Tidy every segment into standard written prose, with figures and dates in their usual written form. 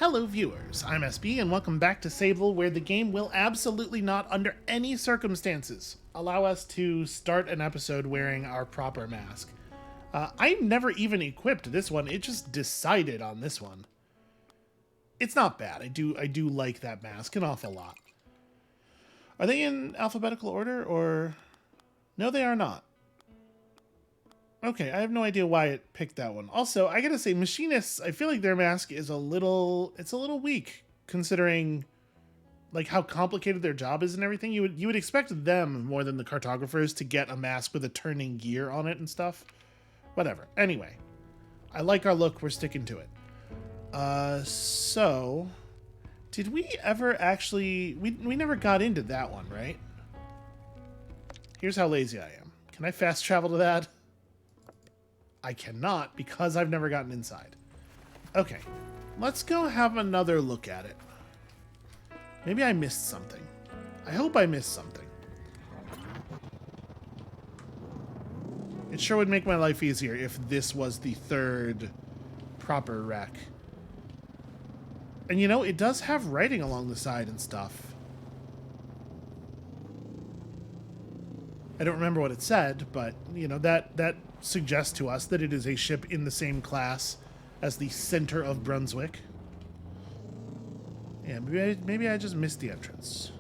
Hello viewers, I'm SB and welcome back to Sable, where the game will absolutely not, under any circumstances, allow us to start an episode wearing our proper mask. I never even equipped this one, it just decided on this one. It's not bad, I do like that mask an awful lot. Are they in alphabetical order, or... No, they are not. Okay, I have no idea why it picked that one. Also, I gotta say, machinists, I feel like their mask is a little weak, considering like how complicated their job is and everything. You would expect them more than the cartographers to get a mask with a turning gear on it and stuff. Whatever. Anyway, I like our look. We're sticking to it. So did we ever actually? We never got into that one, right? Here's how lazy I am. Can I fast travel to that? I cannot because I've never gotten inside. Okay, let's go have another look at it. Maybe I missed something. I hope I missed something. It sure would make my life easier if this was the third proper wreck. And you know, it does have writing along the side and stuff. I don't remember what it said, but, you know, that suggests to us that it is a ship in the same class as the center of Brunswick. Yeah, maybe I just missed the entrance.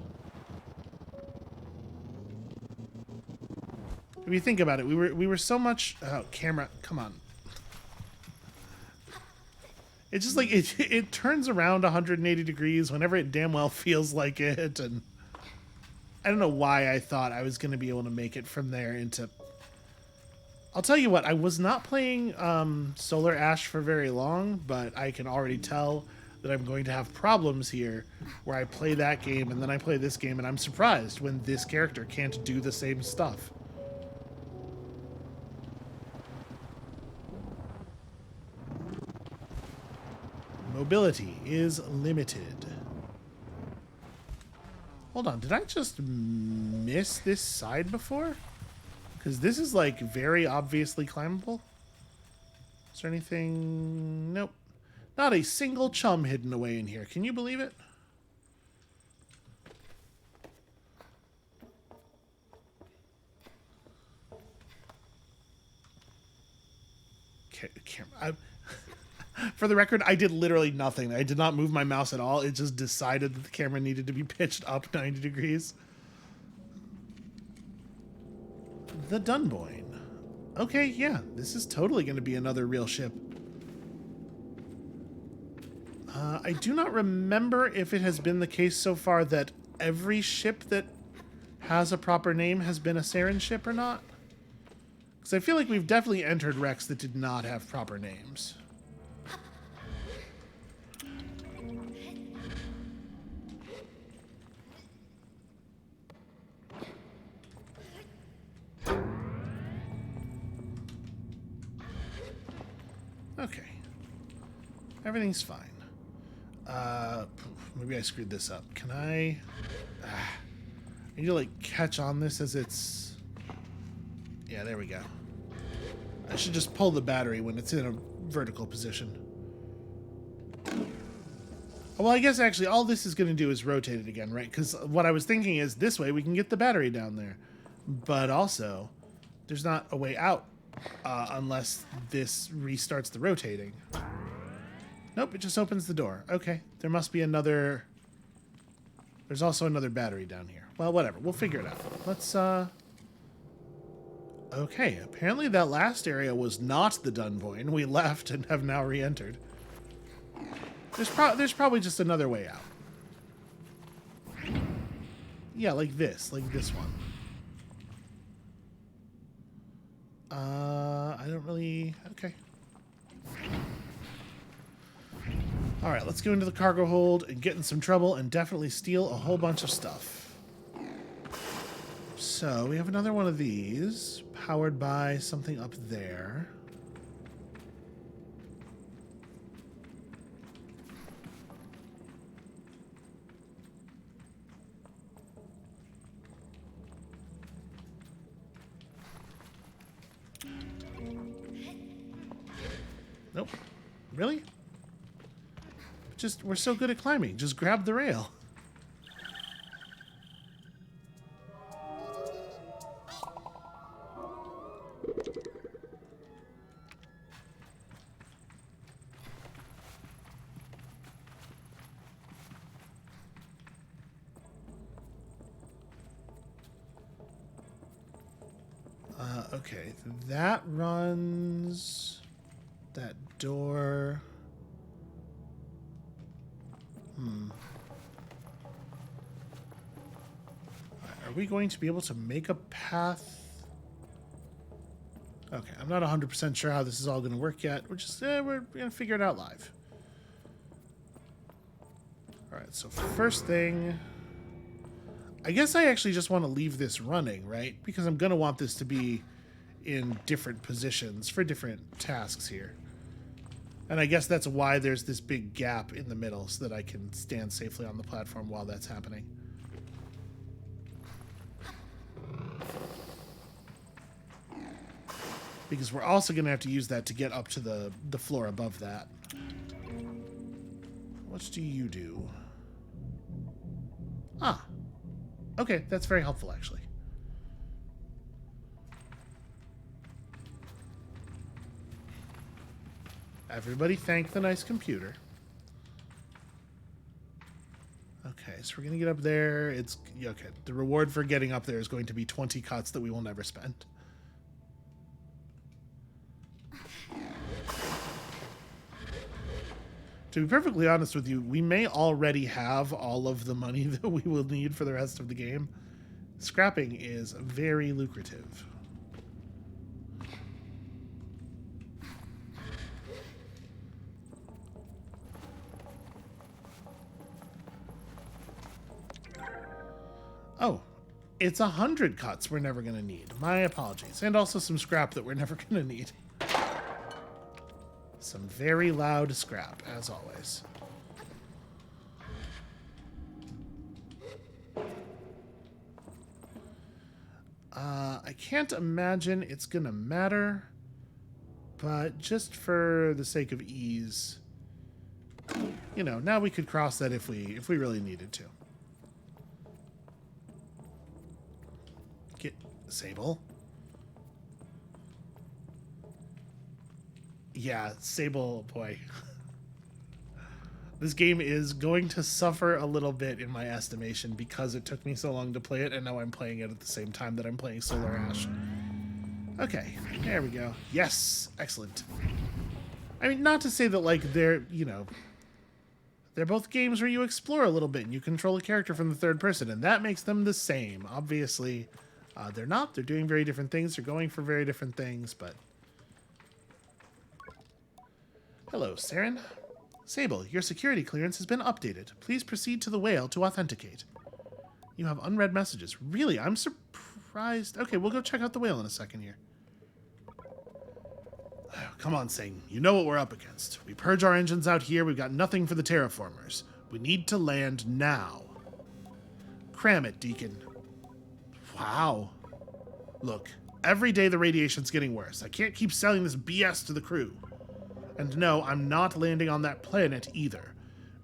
If you think about it, we were so much... Oh, camera, come on. It's just like, it turns around 180 degrees whenever it damn well feels like it, and... I don't know why I thought I was going to be able to make it from there into... I'll tell you what, I was not playing Solar Ash for very long, but I can already tell that I'm going to have problems here where I play that game and then I play this game, and I'm surprised when this character can't do the same stuff. Mobility is limited. Hold on, did I just miss this side before? Because this is, like, very obviously climbable. Is there anything? Nope. Not a single chum hidden away in here. Can you believe it? For the record, I did literally nothing. I did not move my mouse at all. It just decided that the camera needed to be pitched up 90 degrees. The Dunboyne. Okay, yeah, this is totally going to be another real ship. I do not remember if it has been the case so far that every ship that has a proper name has been a Saren ship or not. Because I feel like we've definitely entered wrecks that did not have proper names. Okay. Everything's fine. Maybe I screwed this up. Can I... I need to, like, catch on this as it's... Yeah, there we go. I should just pull the battery when it's in a vertical position. Well, I guess actually all this is going to do is rotate it again, right? Because what I was thinking is this way we can get the battery down there. But also, there's not a way out. Unless this restarts the rotating. Nope, it just opens the door. Okay, there must be another... There's also another battery down here. Well, whatever, we'll figure it out. Let's, Okay, apparently that last area was not the Dunboyne. We left and have now re-entered. There's probably just another way out. Yeah, like this one. I don't really... Okay. Alright, let's go into the cargo hold and get in some trouble and definitely steal a whole bunch of stuff. So, we have another one of these, powered by something up there. Nope. Really? we're so good at climbing. Just grab the rail. Okay, that runs that door. Are we going to be able to make a path? Okay, I'm not 100% sure how this is all going to work yet. We're going to figure it out live. All right, so first thing, I guess I actually just want to leave this running, right? Because I'm going to want this to be in different positions for different tasks here. And I guess that's why there's this big gap in the middle so that I can stand safely on the platform while that's happening. Because we're also going to have to use that to get up to the floor above that. What do you do? Ah. Okay, that's very helpful, actually. Everybody thank the nice computer. Okay, so we're going to get up there. It's okay. The reward for getting up there is going to be 20 cuts that we will never spend. To be perfectly honest with you, we may already have all of the money that we will need for the rest of the game. Scrapping is very lucrative. Oh, it's 100 cuts we're never going to need. My apologies. And also some scrap that we're never going to need. Some very loud scrap, as always. I can't imagine it's going to matter, but just for the sake of ease, you know, now we could cross that if we really needed to. Get Sable. Yeah, Sable, boy. This game is going to suffer a little bit in my estimation because it took me so long to play it, and now I'm playing it at the same time that I'm playing Solar Ash. Okay, there we go. Yes, excellent. I mean, not to say that, like, they're, you know, they're both games where you explore a little bit and you control a character from the third person, and that makes them the same. Obviously, they're not. They're doing very different things. They're going for very different things, but... Hello, Saren. Sable, your security clearance has been updated. Please proceed to the whale to authenticate. You have unread messages. Really? I'm surprised. Okay, we'll go check out the whale in a second here. Come on, Sing. You know what we're up against. We purge our engines out here. We've got nothing for the terraformers. We need to land now. Cram it, Deacon. Wow. Look, every day the radiation's getting worse. I can't keep selling this BS to the crew. And no, I'm not landing on that planet either.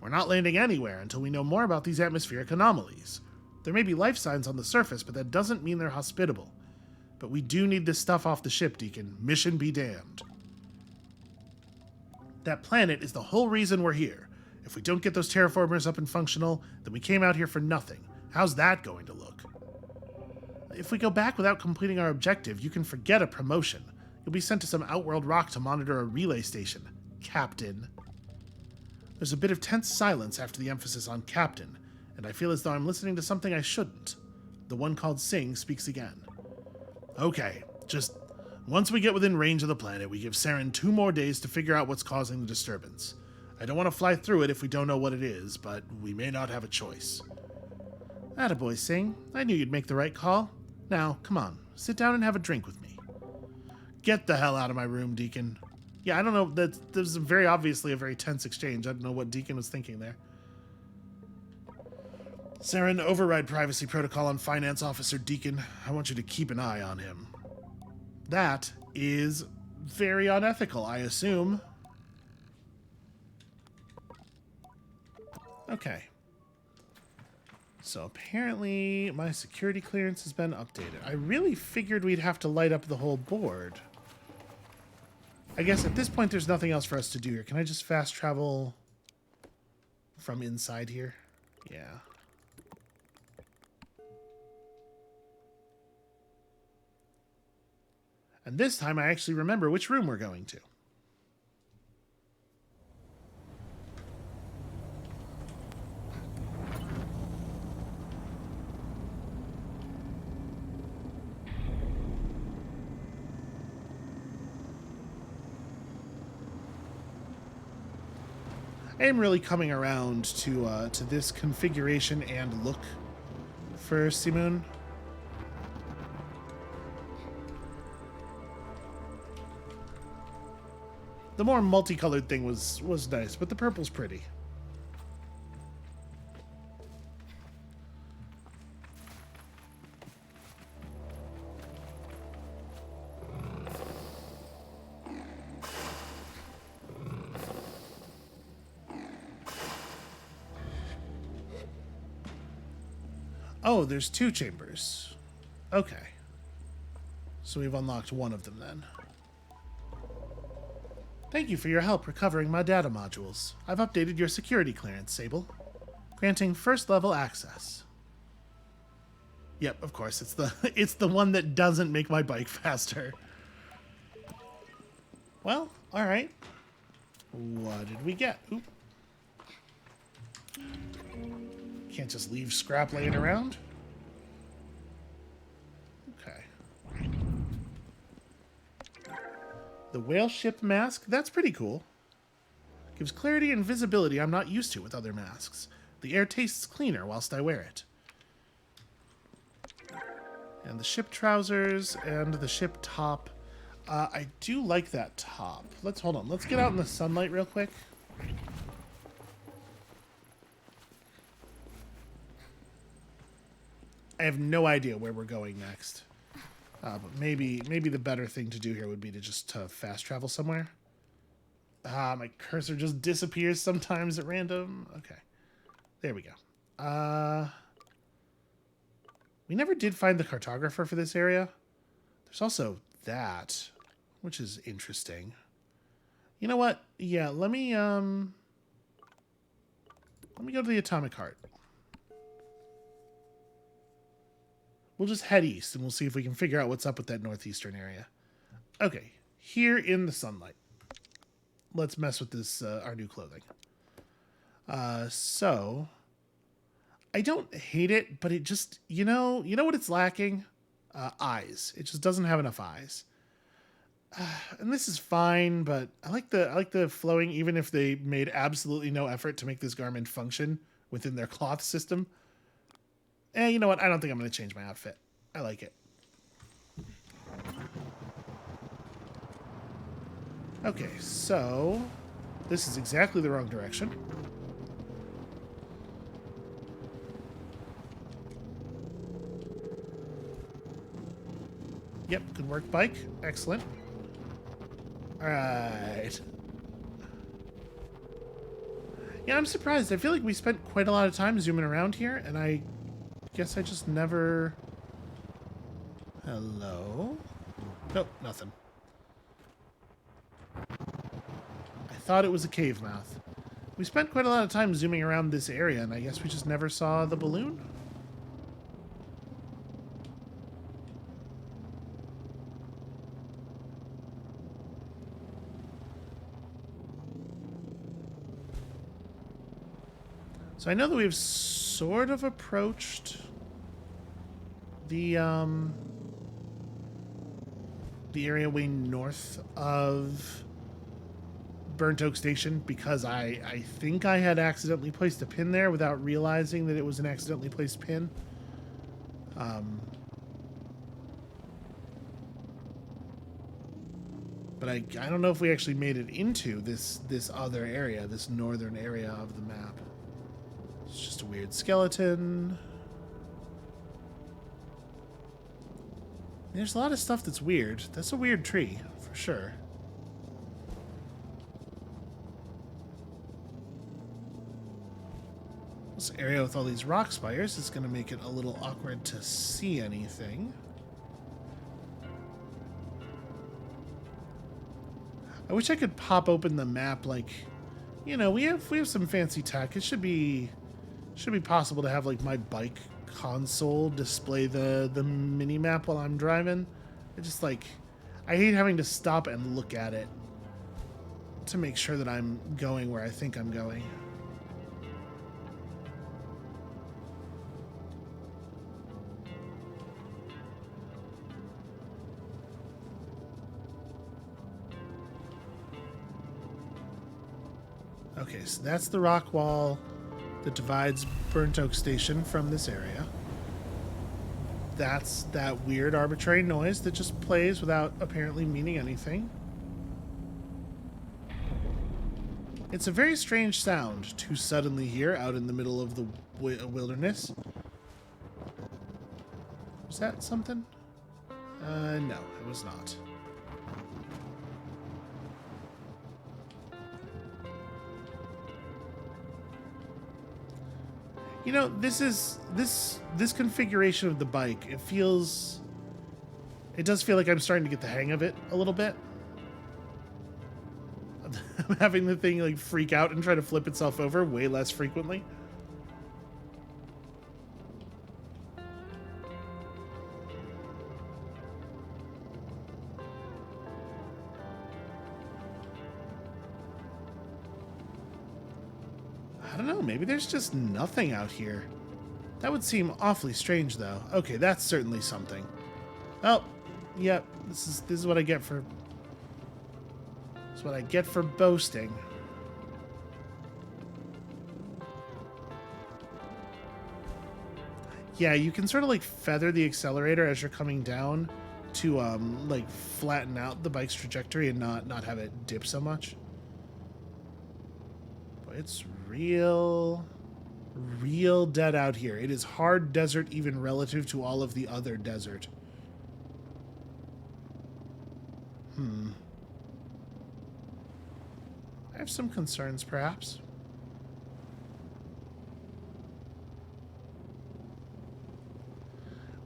We're not landing anywhere until we know more about these atmospheric anomalies. There may be life signs on the surface, but that doesn't mean they're hospitable. But we do need this stuff off the ship, Deacon. Mission be damned. That planet is the whole reason we're here. If we don't get those terraformers up and functional, then we came out here for nothing. How's that going to look? If we go back without completing our objective, you can forget a promotion. You'll be sent to some outworld rock to monitor a relay station. Captain. There's a bit of tense silence after the emphasis on Captain, and I feel as though I'm listening to something I shouldn't. The one called Sing speaks again. Okay, just once we get within range of the planet, we give Saren 2 more days to figure out what's causing the disturbance. I don't want to fly through it if we don't know what it is, but we may not have a choice. Attaboy, Sing. I knew you'd make the right call. Now, come on, sit down and have a drink with me. Get the hell out of my room, Deacon. Yeah, I don't know. There's very obviously a very tense exchange. I don't know what Deacon was thinking there. Saren, override privacy protocol on Finance Officer Deacon. I want you to keep an eye on him. That is very unethical, I assume. Okay. So apparently my security clearance has been updated. I really figured we'd have to light up the whole board. I guess at this point there's nothing else for us to do here. Can I just fast travel from inside here? Yeah. And this time I actually remember which room we're going to. I am really coming around to this configuration and look for Simoon. The more multicolored thing was nice, but the purple's pretty. Oh, there's 2 chambers. Okay. So we've unlocked one of them then. Thank you for your help recovering my data modules. I've updated your security clearance, Sable, granting first level access. Yep, of course, it's the one that doesn't make my bike faster. Well, all right. What did we get? Oop. Can't just leave scrap laying around. Okay. The whale ship mask, that's pretty cool. Gives clarity and visibility I'm not used to with other masks. The air tastes cleaner whilst I wear it. And the ship trousers and the ship top. I do like that top. Hold on. Let's get out in the sunlight real quick. I have no idea where we're going next. But maybe the better thing to do here would be to just fast travel somewhere. My cursor just disappears sometimes at random. Okay. There we go. We never did find the cartographer for this area. There's also that, which is interesting. You know what? Yeah, let me go to the atomic heart. We'll just head east, and we'll see if we can figure out what's up with that northeastern area. Okay, here in the sunlight. Let's mess with this, our new clothing. So, I don't hate it, but it just, you know what it's lacking? Eyes. It just doesn't have enough eyes. And this is fine, but I like the flowing, even if they made absolutely no effort to make this garment function within their cloth system. You know what? I don't think I'm going to change my outfit. I like it. Okay, so this is exactly the wrong direction. Yep, good work, bike. Excellent. All right. Yeah, I'm surprised. I feel like we spent quite a lot of time zooming around here, and I guess I just never... Hello? Nope, nothing. I thought it was a cave mouth. We spent quite a lot of time zooming around this area, and I guess we just never saw the balloon? So I know that we've sort of approached the area way north of Burnt Oak Station, because I think I had accidentally placed a pin there without realizing that it was an accidentally placed pin. But I don't know if we actually made it into this other area, this northern area of the map. It's just a weird skeleton. There's a lot of stuff that's weird. That's a weird tree, for sure. This area with all these rock spires is going to make it a little awkward to see anything. I wish I could pop open the map like, you know, we have some fancy tech. It should be possible to have like my bike console display the mini map while I'm driving. I just like, I hate having to stop and look at it to make sure that I'm going where I think I'm going. Okay, so that's the rock wall that divides Burnt Oak Station from this area. That's that weird arbitrary noise that just plays without apparently meaning anything. It's a very strange sound to suddenly hear out in the middle of the wilderness. Was that something? No, it was not. You know, this configuration of the bike, it does feel like I'm starting to get the hang of it a little bit. I'm having the thing like freak out and try to flip itself over way less frequently. I don't know, maybe there's just nothing out here. That would seem awfully strange, though. Okay, that's certainly something. Oh, yep, this is what I get for... This is what I get for boasting. Yeah, you can sort of like feather the accelerator as you're coming down to like flatten out the bike's trajectory and not have it dip so much. It's real dead out here. It is hard desert even relative to all of the other desert. I have some concerns, perhaps.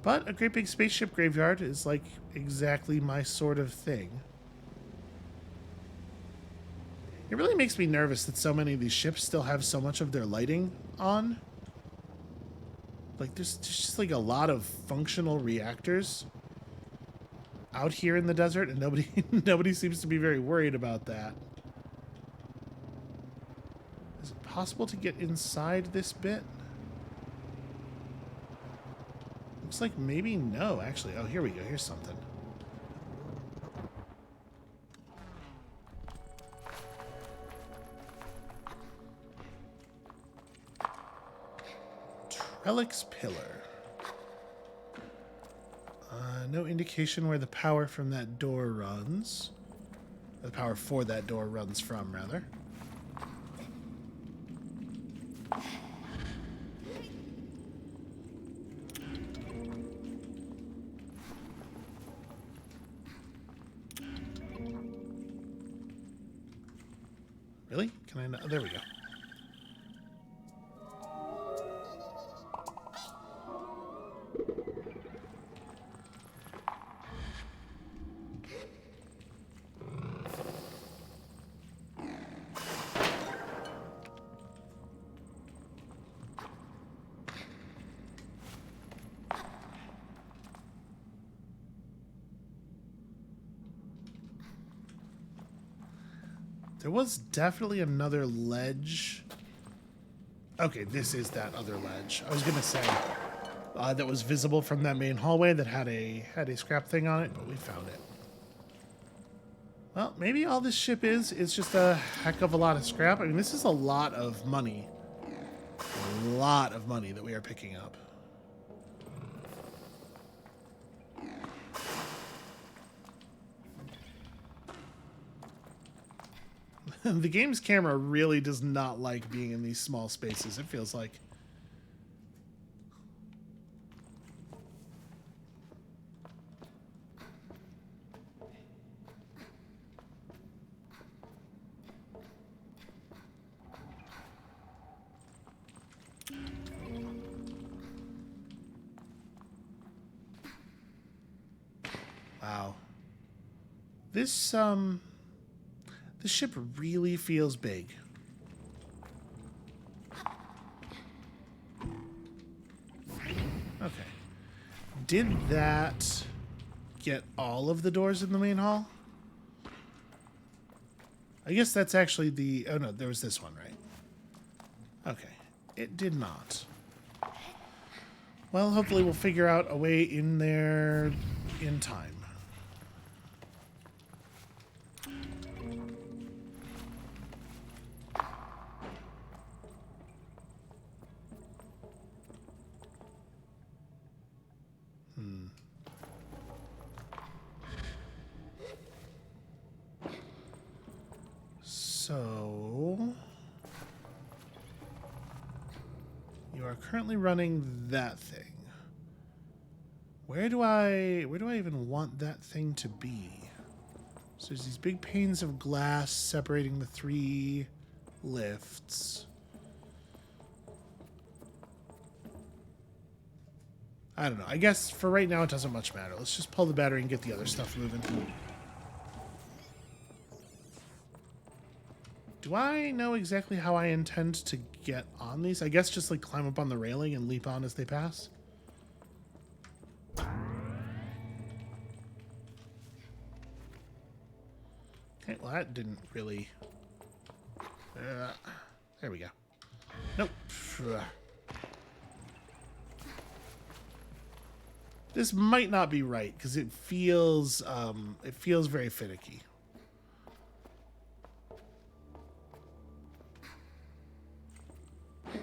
But a great big spaceship graveyard is like exactly my sort of thing. It really makes me nervous that so many of these ships still have so much of their lighting on. Like, there's just like a lot of functional reactors out here in the desert, and nobody seems to be very worried about that. Is it possible to get inside this bit? Looks like maybe no, actually. Oh, here we go. Here's something. Trellix Pillar. No indication where the power from that door runs. The power for that door runs from, rather. Really? Can I not? There we go. There was definitely another ledge. Okay, this is that other ledge. I was gonna say that was visible from that main hallway that had a scrap thing on it, but we found it. Well, maybe all this ship is just a heck of a lot of scrap. I mean, this is a lot of money. A lot of money that we are picking up. The game's camera really does not like being in these small spaces, it feels like. Wow. This this ship really feels big. Okay. Did that get all of the doors in the main hall? I guess that's actually the... Oh, no, there was this one, right? Okay. It did not. Well, hopefully we'll figure out a way in there in time. So... You are currently running that thing. Where do I even want that thing to be? So there's these big panes of glass separating the 3 lifts. I don't know. I guess for right now it doesn't much matter. Let's just pull the battery and get the other stuff moving. Do I know exactly how I intend to get on these? I guess just like climb up on the railing and leap on as they pass. Okay, well that didn't really... there we go. Nope. This might not be right because it feels very finicky.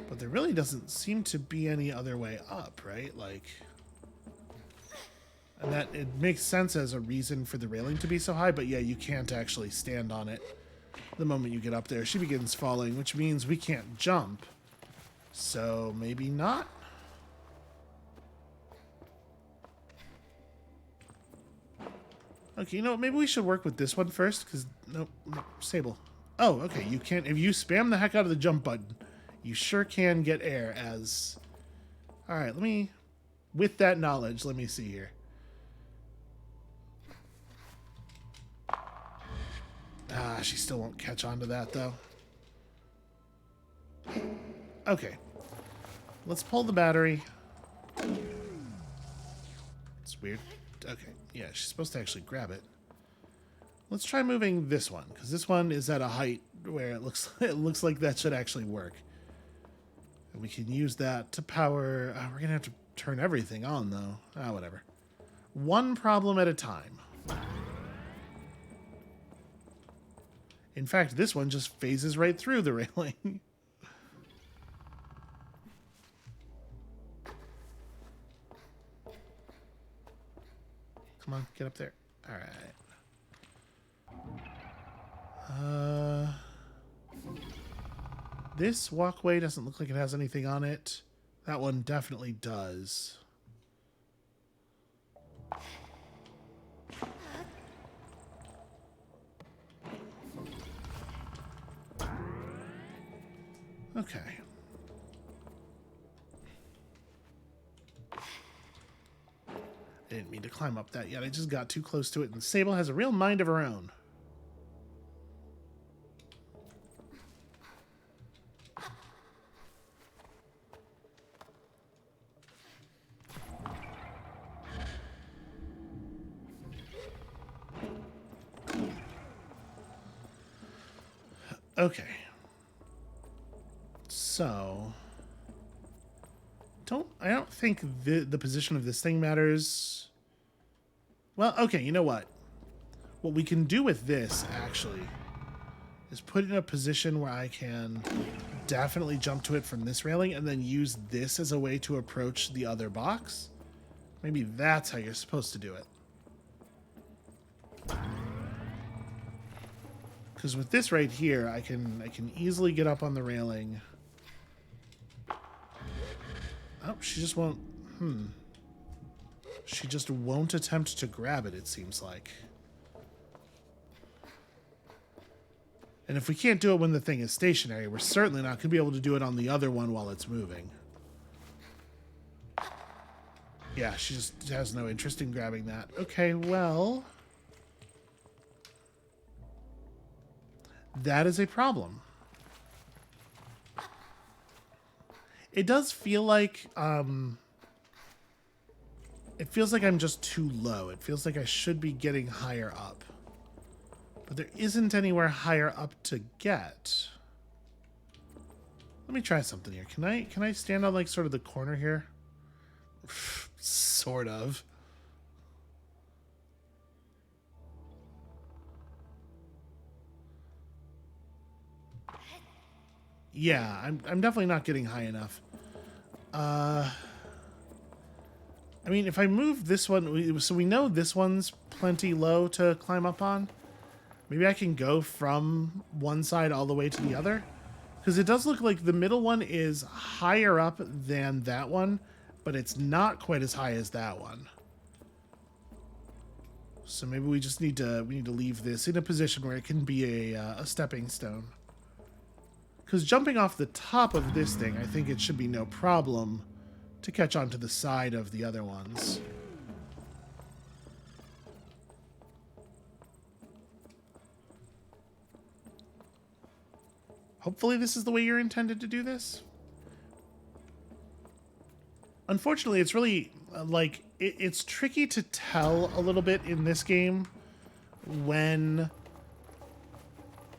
But there really doesn't seem to be any other way up, right? Like, and that it makes sense as a reason for the railing to be so high, but yeah, you can't actually stand on it the moment you get up there. She begins falling, which means we can't jump. So maybe not. Okay, you know what? Maybe we should work with this one first, because nope, Sable. Oh, okay. You can't. If you spam the heck out of the jump button, you sure can get air as... All right, let me... With that knowledge, let me see here. Ah, she still won't catch on to that, though. Okay. Let's pull the battery. It's weird. Okay, yeah, she's supposed to actually grab it. Let's try moving this one, because this one is at a height where it looks like that should actually work. And we can use that to power... we're going to have to turn everything on, though. Whatever. One problem at a time. In fact, this one just phases right through the railing. Come on, get up there. All right. This walkway doesn't look like it has anything on it. That one definitely does. Okay. I didn't mean to climb up that yet. I just got too close to it, and Sable has a real mind of her own. Okay. So, I don't think the position of this thing matters. Well, okay, you know what? What we can do with this, actually, is put it in a position where I can definitely jump to it from this railing and then use this as a way to approach the other box. Maybe that's how you're supposed to do it. Because with this right here, I can easily get up on the railing. Oh, she just won't... She just won't attempt to grab it, it seems like. And if we can't do it when the thing is stationary, we're certainly not going to be able to do it on the other one while it's moving. Yeah, she just has no interest in grabbing that. Okay, well... that is a problem. It does feel like, it feels like I'm just too low. It feels like I should be getting higher up. But there isn't anywhere higher up to get. Let me try something here. Can I stand on, like, sort of the corner here? Sort of. Yeah, I'm definitely not getting high enough. I mean, if I move this one, so we know this one's plenty low to climb up on. Maybe I can go from one side all the way to the other. Because it does look like the middle one is higher up than that one, but it's not quite as high as that one. So maybe we just need to leave this in a position where it can be a stepping stone. Because jumping off the top of this thing, I think it should be no problem to catch onto the side of the other ones. Hopefully this is the way you're intended to do this. Unfortunately, it's really, like, it's tricky to tell a little bit in this game when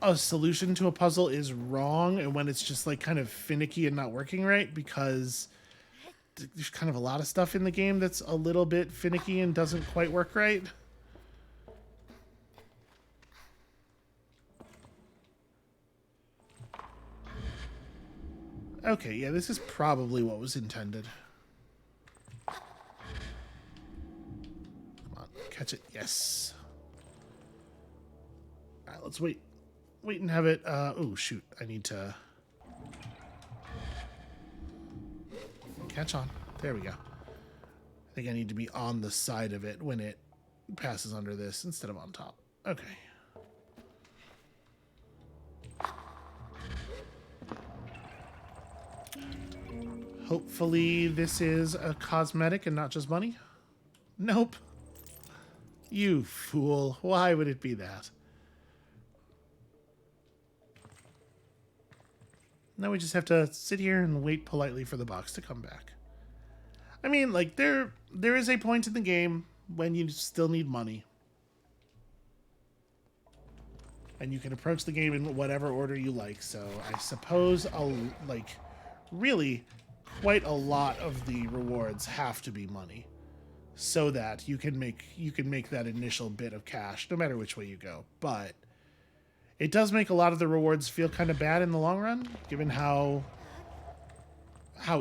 a solution to a puzzle is wrong and when it's just, like, kind of finicky and not working right, because there's kind of a lot of stuff in the game that's a little bit finicky and doesn't quite work right. Okay, yeah, this is probably what was intended. Come on, catch it. Yes. All right, let's wait. Wait and have it. Oh, shoot. I need to... catch on. There we go. I think I need to be on the side of it when it passes under this instead of on top. Okay. Hopefully this is a cosmetic and not just money. Nope. You fool. Why would it be that? Now we just have to sit here and wait politely for the box to come back. I mean, like, there is a point in the game when you still need money. And you can approach the game in whatever order you like. So I suppose really quite a lot of the rewards have to be money, so that you can make that initial bit of cash no matter which way you go. But it does make a lot of the rewards feel kind of bad in the long run, given how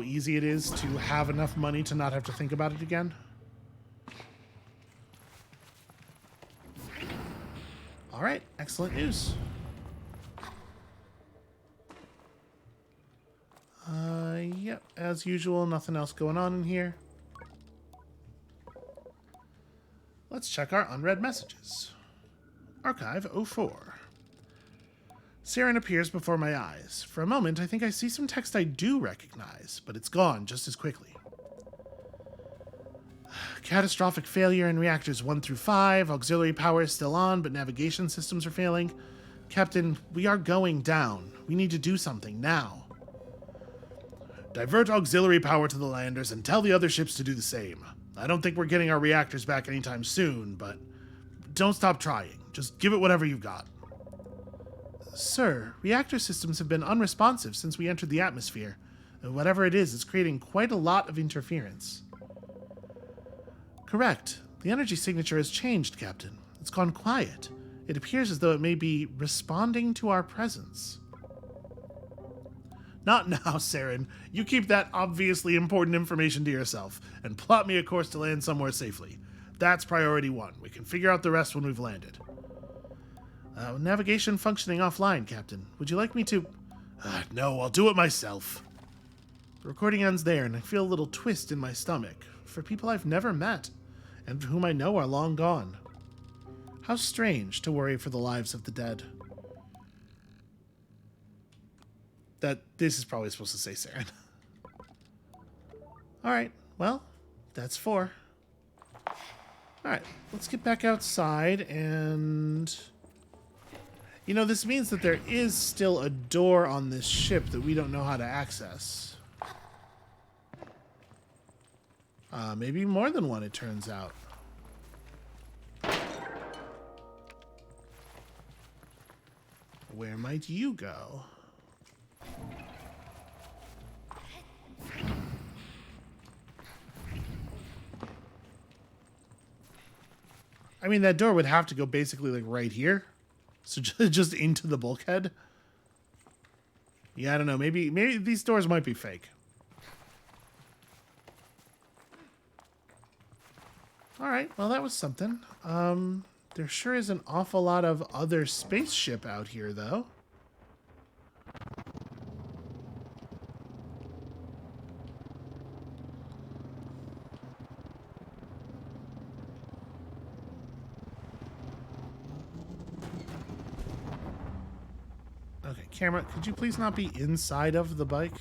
easy it is to have enough money to not have to think about it again. All right, excellent news. Yep, as usual, nothing else going on in here. Let's check our unread messages. Archive 04. Saren appears before my eyes. For a moment, I think I see some text I do recognize, but it's gone just as quickly. Catastrophic failure in reactors 1 through 5. Auxiliary power is still on, but navigation systems are failing. Captain, we are going down. We need to do something now. Divert auxiliary power to the landers and tell the other ships to do the same. I don't think we're getting our reactors back anytime soon, but don't stop trying. Just give it whatever you've got. Sir, reactor systems have been unresponsive since we entered the atmosphere. Whatever it is creating quite a lot of interference. Correct. The energy signature has changed, Captain. It's gone quiet. It appears as though it may be responding to our presence. Not now, Saren. You keep that obviously important information to yourself, and plot me a course to land somewhere safely. That's priority 1. We can figure out the rest when we've landed. Navigation functioning offline, Captain. Would you like me to... No, I'll do it myself. The recording ends there, and I feel a little twist in my stomach, for people I've never met, and whom I know are long gone. How strange to worry for the lives of the dead. This is probably supposed to say Saren. Alright, well, That's 4. Alright, let's get back outside and... You know, this means that there is still a door on this ship that we don't know how to access. Maybe more than one, it turns out. Where might you go? I mean, that door would have to go basically like right here. So just into the bulkhead. Yeah, I don't know. Maybe these doors might be fake. All right. Well, that was something. There sure is an awful lot of other spaceship out here, though. Okay, camera, could you please not be inside of the bike?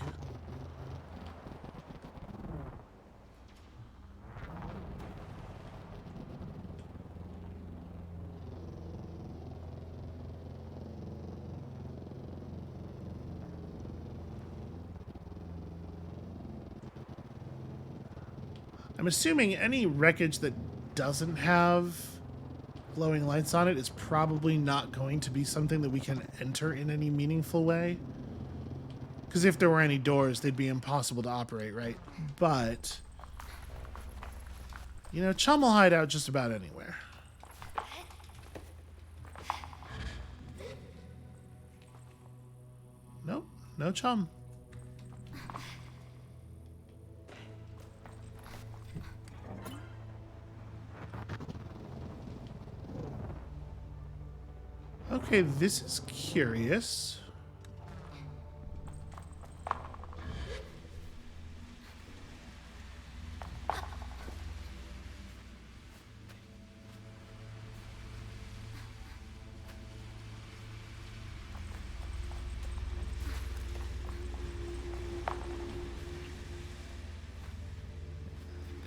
I'm assuming any wreckage that doesn't have glowing lights on it is probably not going to be something that we can enter in any meaningful way. Because if there were any doors, they'd be impossible to operate, right? But, you know, Chum will hide out just about anywhere. Nope, no Chum. Okay, this is curious.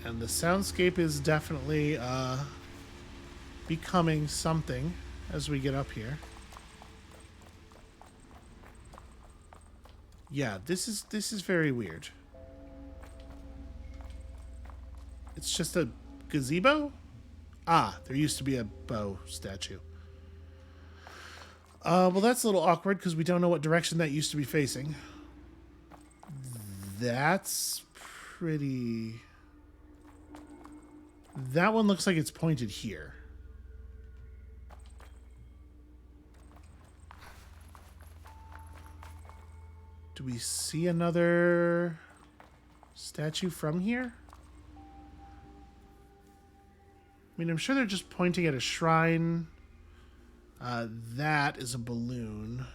And the soundscape is definitely becoming something as we get up here. Yeah, this is very weird. It's just a gazebo? Ah, there used to be a bow statue. Well, that's a little awkward because we don't know what direction that used to be facing. That's pretty... That one looks like it's pointed here. Do we see another statue from here? I mean, I'm sure they're just pointing at a shrine. That is a balloon.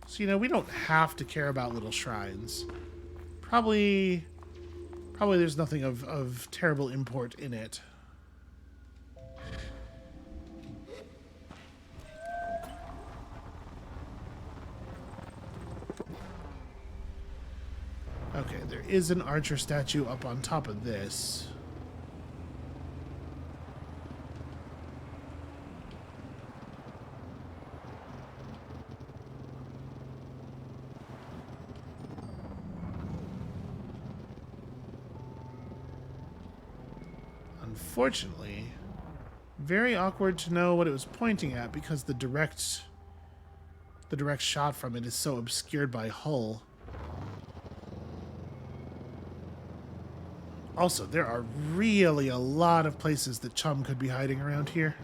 So, you know, we don't have to care about little shrines. Probably there's nothing of terrible import in it. Okay, there is an archer statue up on top of this. Unfortunately, very awkward to know what it was pointing at because the direct shot from it is so obscured by hull. Also, there are really a lot of places that Chum could be hiding around here.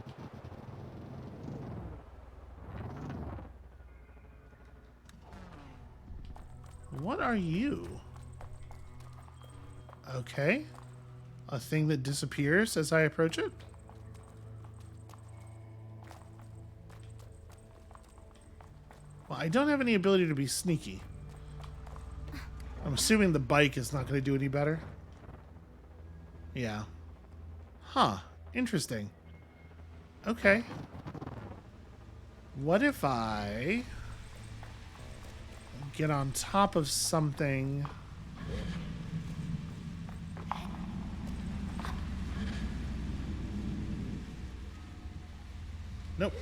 What are you? Okay. A thing that disappears as I approach it? Well, I don't have any ability to be sneaky. I'm assuming the bike is not going to do any better. Yeah. Huh. Interesting. Okay. What if I get on top of something Nope.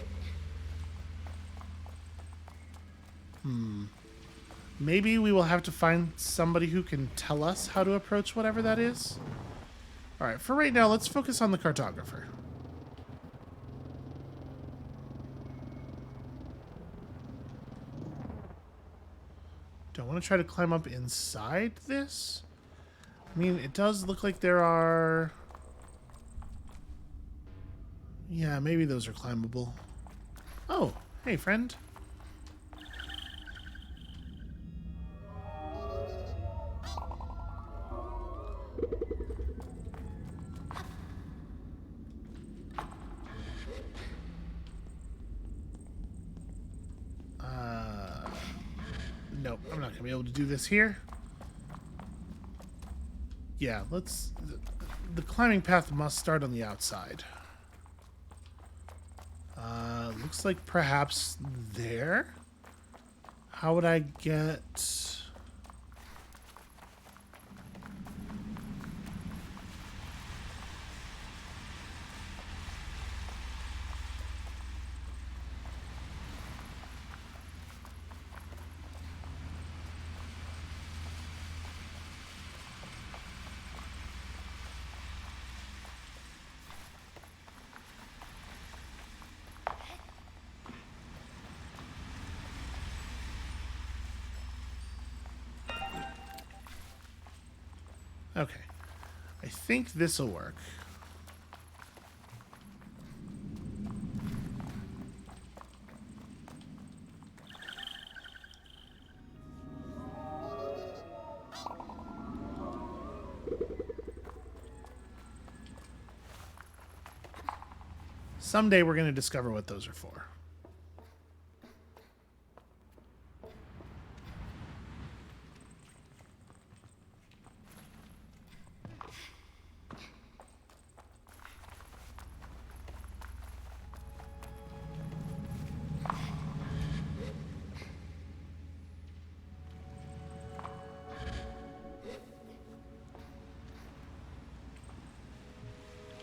Maybe we will have to find somebody who can tell us how to approach whatever that is. Alright, for right now, let's focus on the cartographer. Do I want to try to climb up inside this? I mean, it does look like there are... Yeah, maybe those are climbable. Oh, hey, friend. Nope, I'm not going to be able to do this here. Yeah, let's... The climbing path must start on the outside. Looks like perhaps there? How would I get... Okay. I think this'll work. Someday we're going to discover what those are for.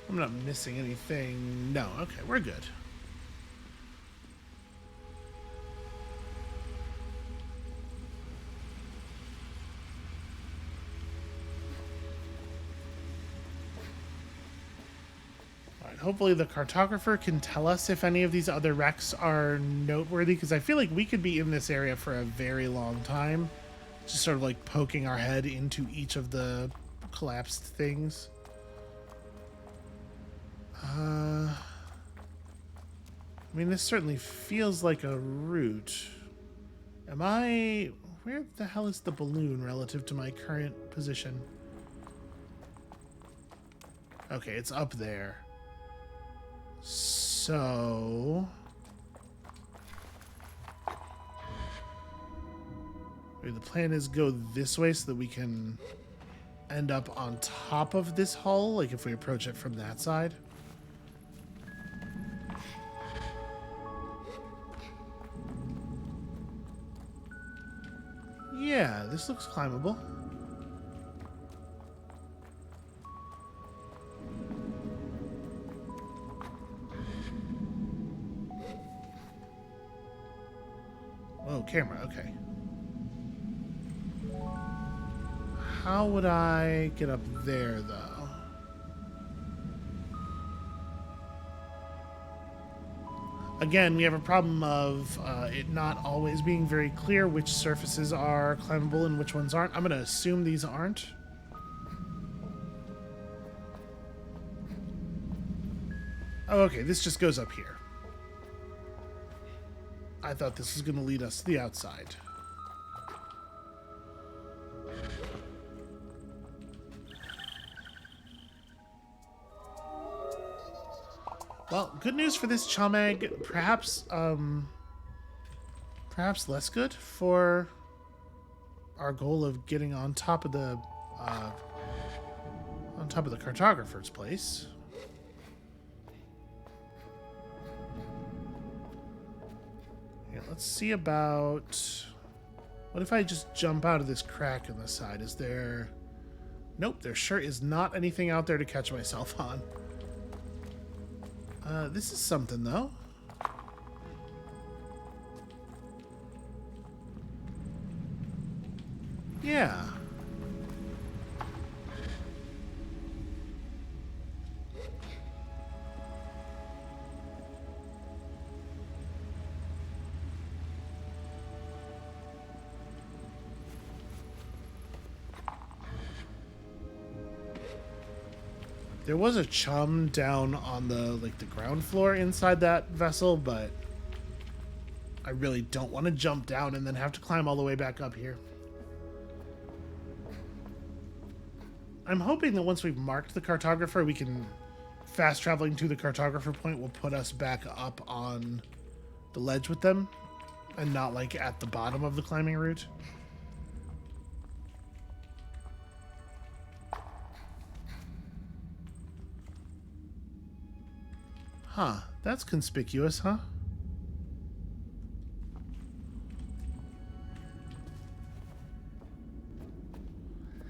I'm not missing anything. No, okay, we're good. Alright, hopefully the cartographer can tell us if any of these other wrecks are noteworthy, because I feel like we could be in this area for a very long time. Just sort of like poking our head into each of the collapsed things. I mean, this certainly feels like a route. Am I... Where the hell is the balloon relative to my current position? Okay, it's up there. So... Maybe the plan is go this way so that we can end up on top of this hull, like if we approach it from that side. Yeah, this looks climbable. Whoa, camera, okay. How would I get up there, though? Again, we have a problem of it not always being very clear which surfaces are climbable and which ones aren't. I'm going to assume these aren't. Oh, okay, this just goes up here. I thought this was going to lead us to the outside. Well, good news for this Chomag, perhaps less good for our goal of getting on top of the cartographer's place. Yeah, let's see about... What if I just jump out of this crack in the side? Is there... Nope, there sure is not anything out there to catch myself on. This is something, though. Yeah. There was a chum down on the ground floor inside that vessel, but I really don't want to jump down and then have to climb all the way back up here. I'm hoping that once we've marked the cartographer, we can fast traveling to the cartographer point will put us back up on the ledge with them and not like at the bottom of the climbing route. Huh, that's conspicuous, huh?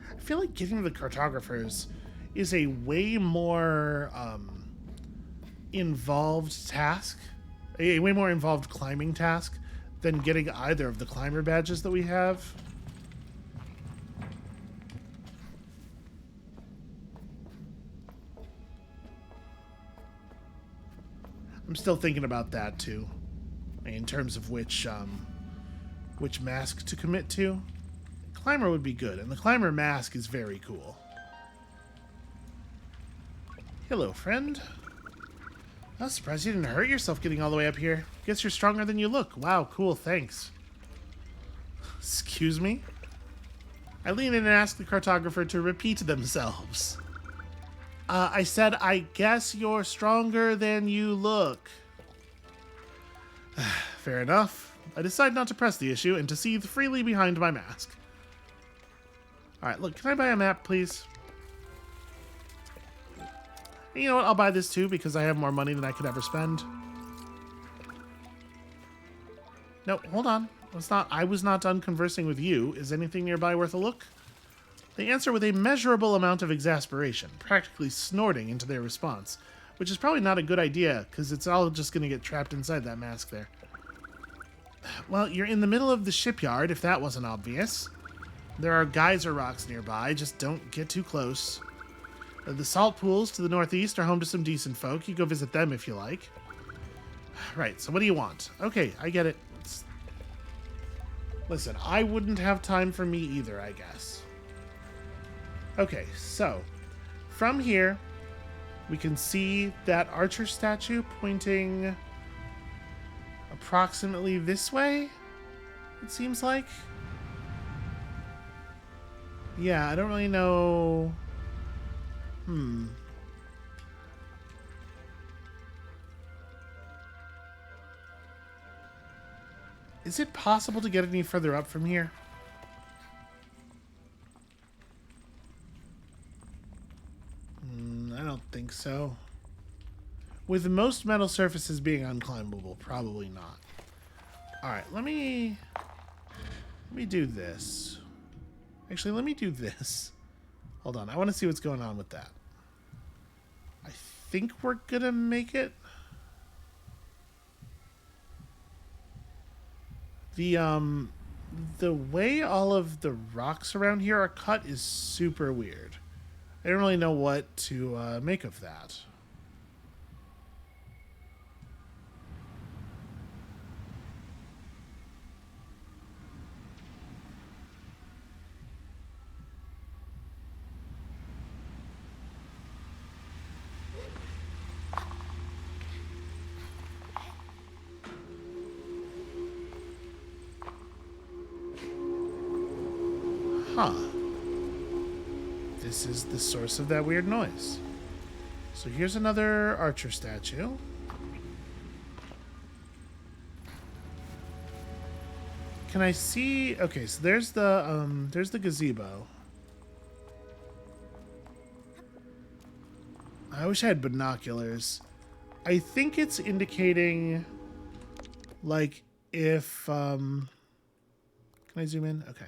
I feel like getting to the cartographers is a way more involved task, a way more involved climbing task than getting either of the climber badges that we have. I'm still thinking about that too, in terms of which mask to commit to. Climber would be good, and the climber mask is very cool. Hello, friend. I'm surprised you didn't hurt yourself getting all the way up here. Guess you're stronger than you look. Wow, cool, thanks. Excuse me? I lean in and ask the cartographer to repeat themselves. I said, I guess you're stronger than you look. Fair enough. I decide not to press the issue and to seethe freely behind my mask. Alright, look, can I buy a map, please? And you know what, I'll buy this too because I have more money than I could ever spend. No, hold on. I was not done conversing with you. Is anything nearby worth a look? They answer with a measurable amount of exasperation, practically snorting into their response, which is probably not a good idea, because it's all just going to get trapped inside that mask there. Well, you're in the middle of the shipyard, if that wasn't obvious. There are geyser rocks nearby, just don't get too close. The salt pools to the northeast are home to some decent folk. You go visit them if you like. Right, so what do you want? Okay, I get it. Listen, I wouldn't have time for me either, I guess. Okay, so from here, we can see that archer statue pointing approximately this way, it seems like. Yeah, I don't really know. Is it possible to get any further up from here? I don't think so. With most metal surfaces being unclimbable, probably not. Alright, let me do this. Actually, let me do this. Hold on, I want to see what's going on with that. I think we're gonna make it. The way all of the rocks around here are cut is super weird. I don't really know what to make of that. Huh. This is the source of that weird noise. So here's another archer statue. Can I see? Okay, so there's the gazebo. I wish I had binoculars. I think it's indicating, like, if can I zoom in? Okay.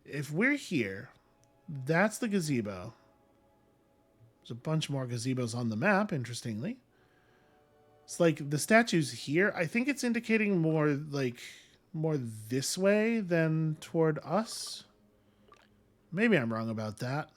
If we're here, that's the gazebo. There's a bunch more gazebos on the map, interestingly. It's like the statue's here. I think it's indicating more like more this way than toward us. Maybe I'm wrong about that.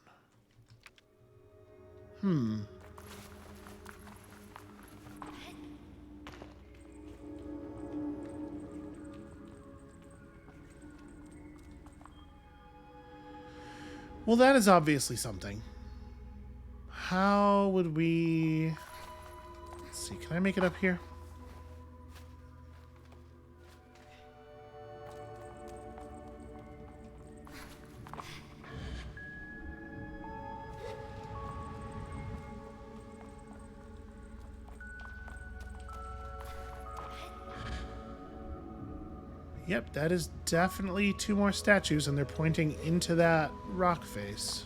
Well, that is obviously something. How would we... Let's see, can I make it up here? Yep, that is definitely 2 more statues, and they're pointing into that rock face.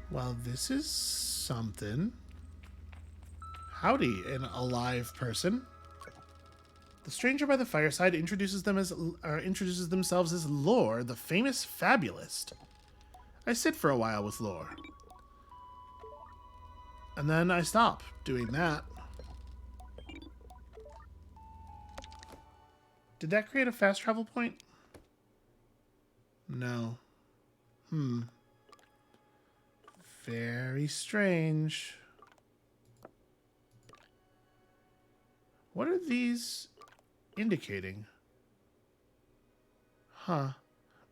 Well, this is something. Howdy, an alive person. The stranger by the fireside introduces themselves as Lore, the famous fabulist. I sit for a while with Lore. And then I stop doing that. Did that create a fast travel point? No. Very strange. What are these indicating? Huh.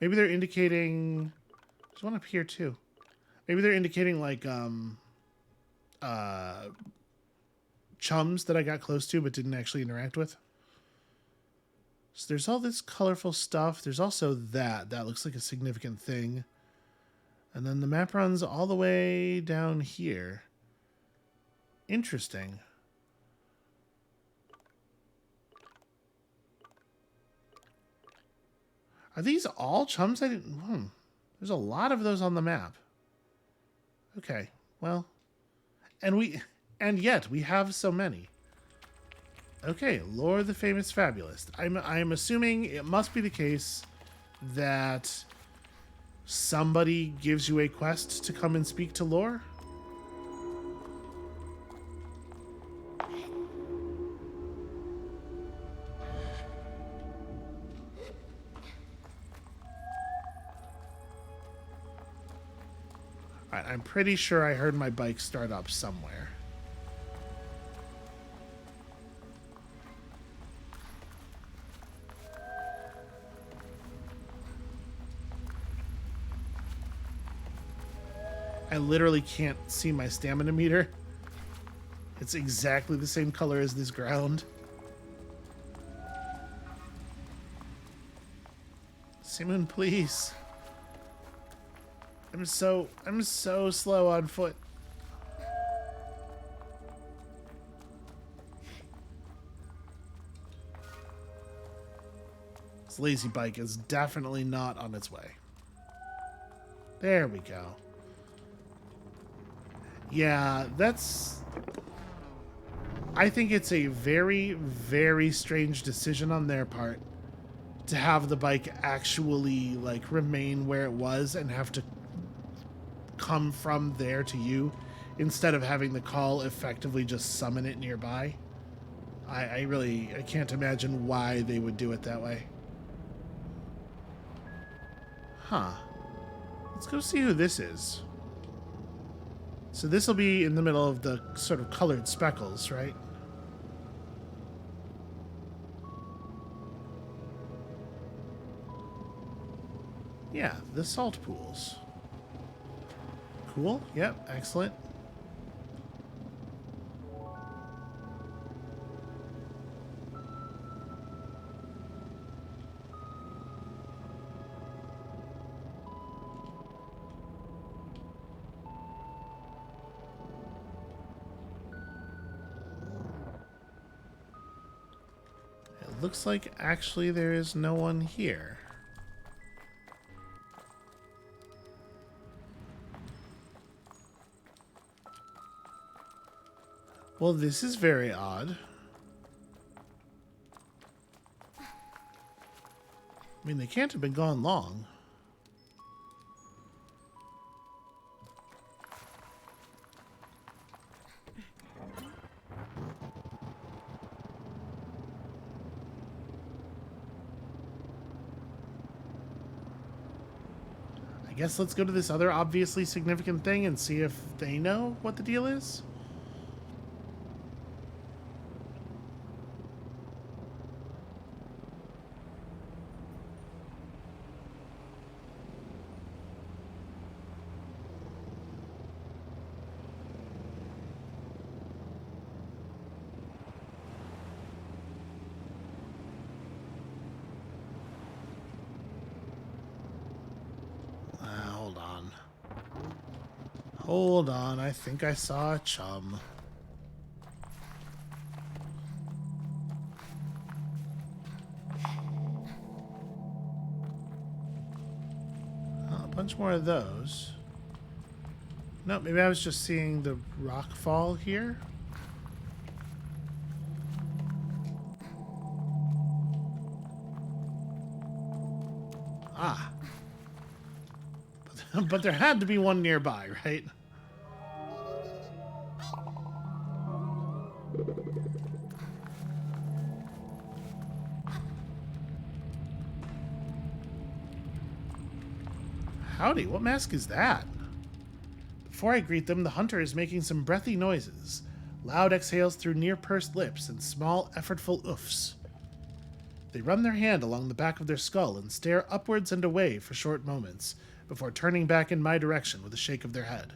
Maybe they're indicating... There's one up here, too. Maybe they're indicating, like, chums that I got close to but didn't actually interact with. So there's all this colorful stuff. There's also that. That looks like a significant thing. And then the map runs all the way down here. Interesting. Are these all chums? I didn't... There's a lot of those on the map. Okay, well... And yet, we have so many. Okay, Lore the Famous Fabulist. I'm assuming it must be the case that somebody gives you a quest to come and speak to Lore? Alright, I'm pretty sure I heard my bike start up somewhere. I literally can't see my stamina meter. It's exactly the same color as this ground. Simon, please. I'm so slow on foot. This lazy bike is definitely not on its way. There we go. Yeah, that's... I think it's a very, very strange decision on their part to have the bike actually, like, remain where it was and have to come from there to you instead of having the call effectively just summon it nearby. I can't imagine why they would do it that way. Huh. Let's go see who this is. So this will be in the middle of the sort of colored speckles, right? Yeah, the salt pools. Cool. Yep, excellent. looks like actually there is no one here. Well, this is very odd. I mean, they can't have been gone long. I guess let's go to this other obviously significant thing and see if they know what the deal is. Hold on, I think I saw a chum. A bunch more of those. No, maybe I was just seeing the rock fall here. Ah. But there had to be one nearby, right? Howdy, what mask is that? Before I greet them, the hunter is making some breathy noises. Loud exhales through near-pursed lips and small, effortful oofs. They run their hand along the back of their skull and stare upwards and away for short moments, before turning back in my direction with a shake of their head.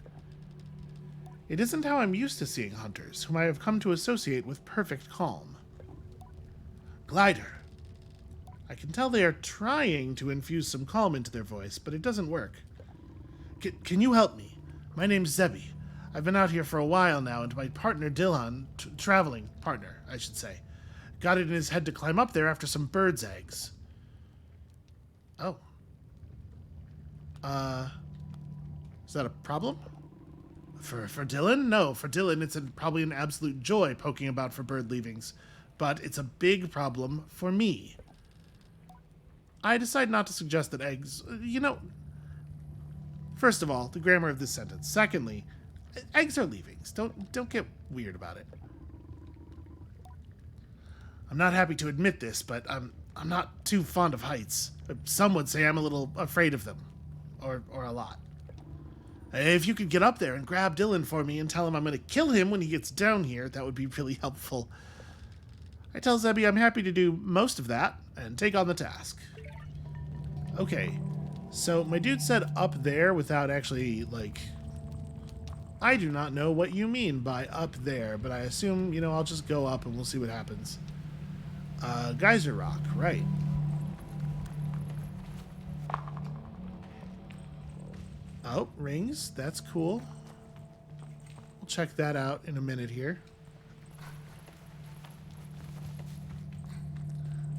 It isn't how I'm used to seeing hunters, whom I have come to associate with perfect calm. Glider. I can tell they are trying to infuse some calm into their voice, but it doesn't work. Can you help me? My name's Zebby. I've been out here for a while now, and my partner Dylan, traveling partner, I should say, got it in his head to climb up there after some bird's eggs. Oh. Is that a problem? For Dylan? No, for Dylan it's probably an absolute joy poking about for bird leavings. But it's a big problem for me. I decide not to suggest that eggs... First of all, the grammar of this sentence. Secondly, eggs are leavings. Don't get weird about it. I'm not happy to admit this, but I'm not too fond of heights. Some would say I'm a little afraid of them. Or a lot. If you could get up there and grab Dylan for me and tell him I'm going to kill him when he gets down here, that would be really helpful. I tell Zebby I'm happy to do most of that and take on the task. Okay, so my dude said up there without actually, I do not know what you mean by up there, but I assume, I'll just go up and we'll see what happens. Geyser rock, right. Oh, rings. That's cool. We'll check that out in a minute here.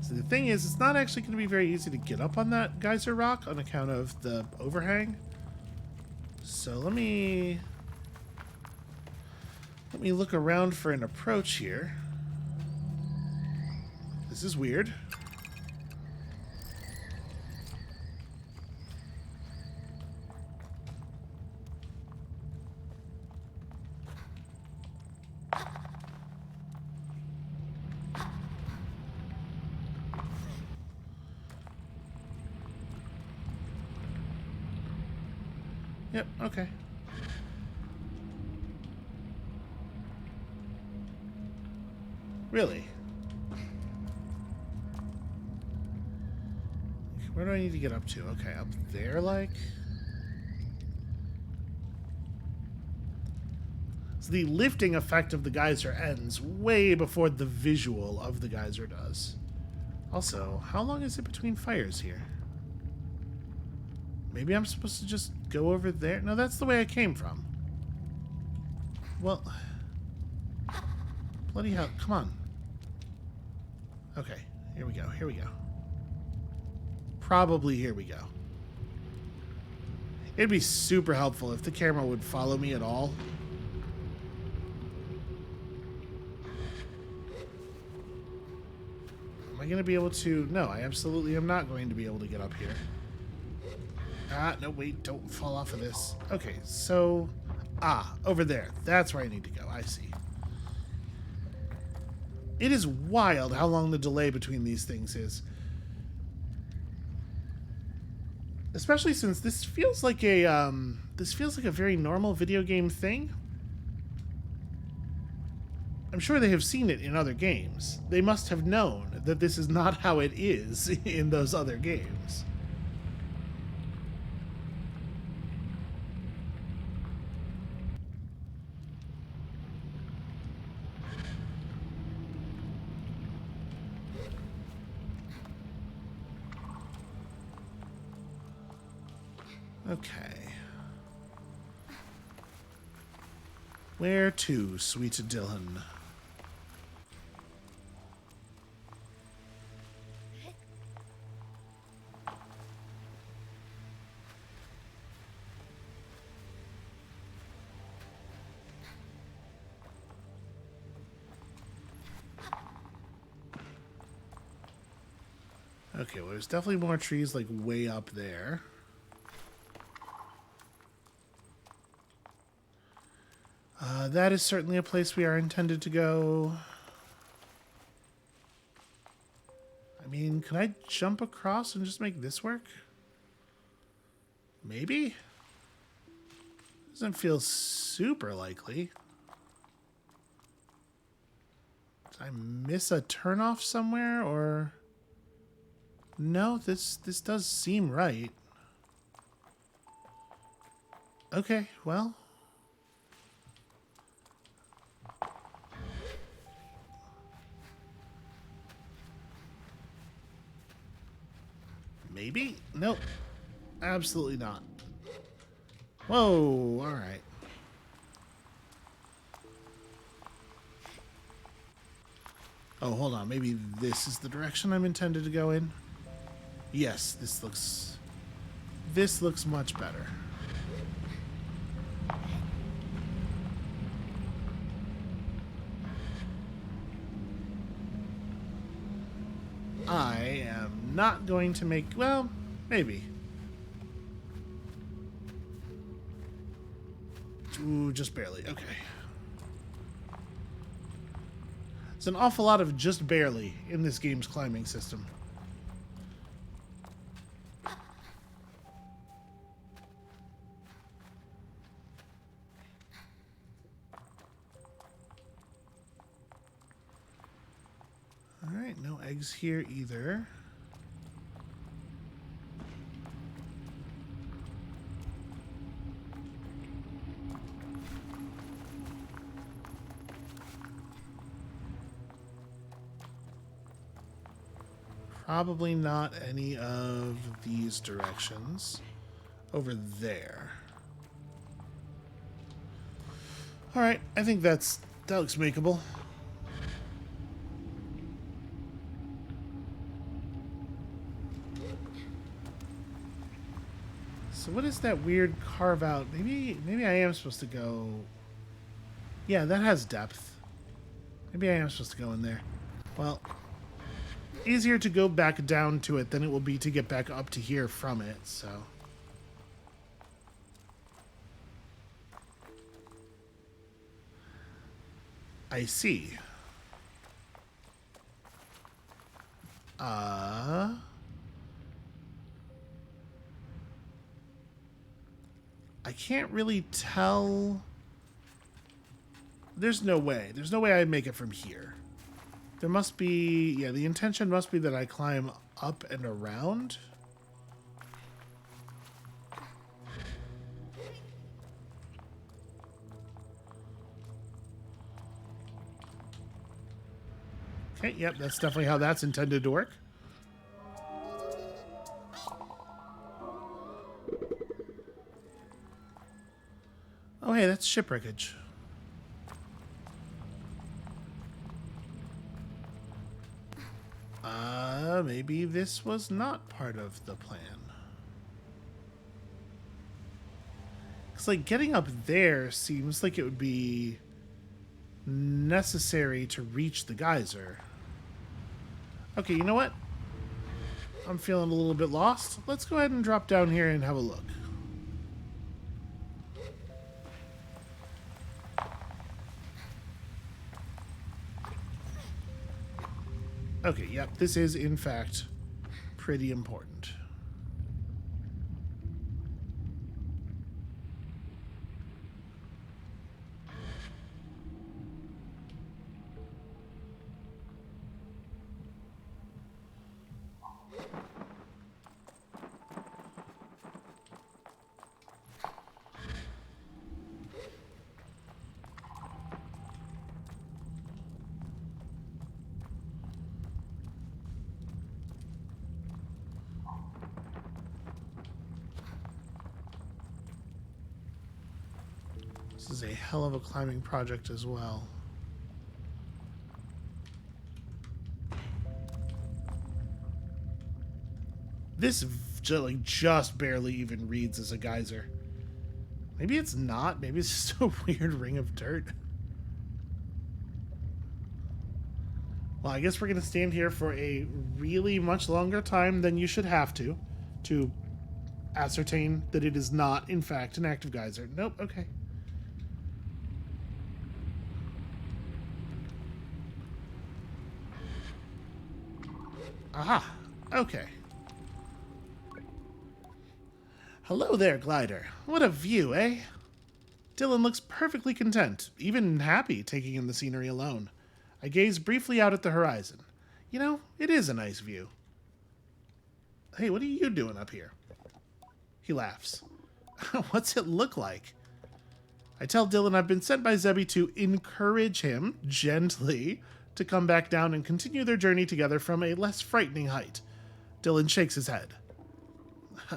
So the thing is, it's not actually going to be very easy to get up on that geyser rock on account of the overhang. So let me look around for an approach here. This is weird. Yep, okay. Really? Where do I need to get up to? Okay, up there, So the lifting effect of the geyser ends way before the visual of the geyser does. Also, how long is it between fires here? Maybe I'm supposed to just go over there? No, that's the way I came from. Well, bloody hell, come on. Okay, Here we go. Here we go. Probably here we go. It'd be super helpful if the camera would follow me at all. Am I going to be able to... No, I absolutely am not going to be able to get up here. Ah, no, wait, don't fall off of this. Okay, so... Ah, over there. That's where I need to go. I see. It is wild how long the delay between these things is. Especially since this feels like a very normal video game thing. I'm sure they have seen it in other games. They must have known that this is not how it is in those other games. Okay. Where to, sweet Dylan? Okay, well, there's definitely more trees, like, way up there. That is certainly a place we are intended to go. I mean, can I jump across and just make this work? Maybe? Doesn't feel super likely. Did I miss a turnoff somewhere, or... No, this does seem right. Okay, well... Maybe? Nope. Absolutely not. Whoa, alright. Oh, hold on. Maybe this is the direction I'm intended to go in? Yes, this looks much better. I am not going to make... Well, maybe. Ooh, just barely. Okay. There's an awful lot of just barely in this game's climbing system. Alright, no eggs here either. Probably not any of these directions. Over there. Alright, I think that looks makeable. So what is that weird carve out? Maybe I am supposed to go... Yeah, that has depth. Maybe I am supposed to go in there. Well, easier to go back down to it than it will be to get back up to here from it, so... I see. I can't really tell. There's no way. There's no way I'd make it from here. There must be... Yeah, the intention must be that I climb up and around. Okay, yep, that's definitely how that's intended to work. Oh, hey, that's ship wreckage. maybe this was not part of the plan. It's like getting up there seems like it would be necessary to reach the geyser. Okay, you know what? I'm feeling a little bit lost. Let's go ahead and drop down here and have a look. Okay, yep, this is in fact pretty important. This is a hell of a climbing project as well. This just barely even reads as a geyser. Maybe it's not. Maybe it's just a weird ring of dirt. Well, I guess we're going to stand here for a really much longer time than you should have to ascertain that it is not, in fact, an active geyser. Nope, okay. Aha, okay. Hello there, glider. What a view, eh? Dylan looks perfectly content, even happy taking in the scenery alone. I gaze briefly out at the horizon. You know, it is a nice view. Hey, what are you doing up here? He laughs. What's it look like? I tell Dylan I've been sent by Zebby to encourage him, gently, to come back down and continue their journey together from a less frightening height. Dylan shakes his head.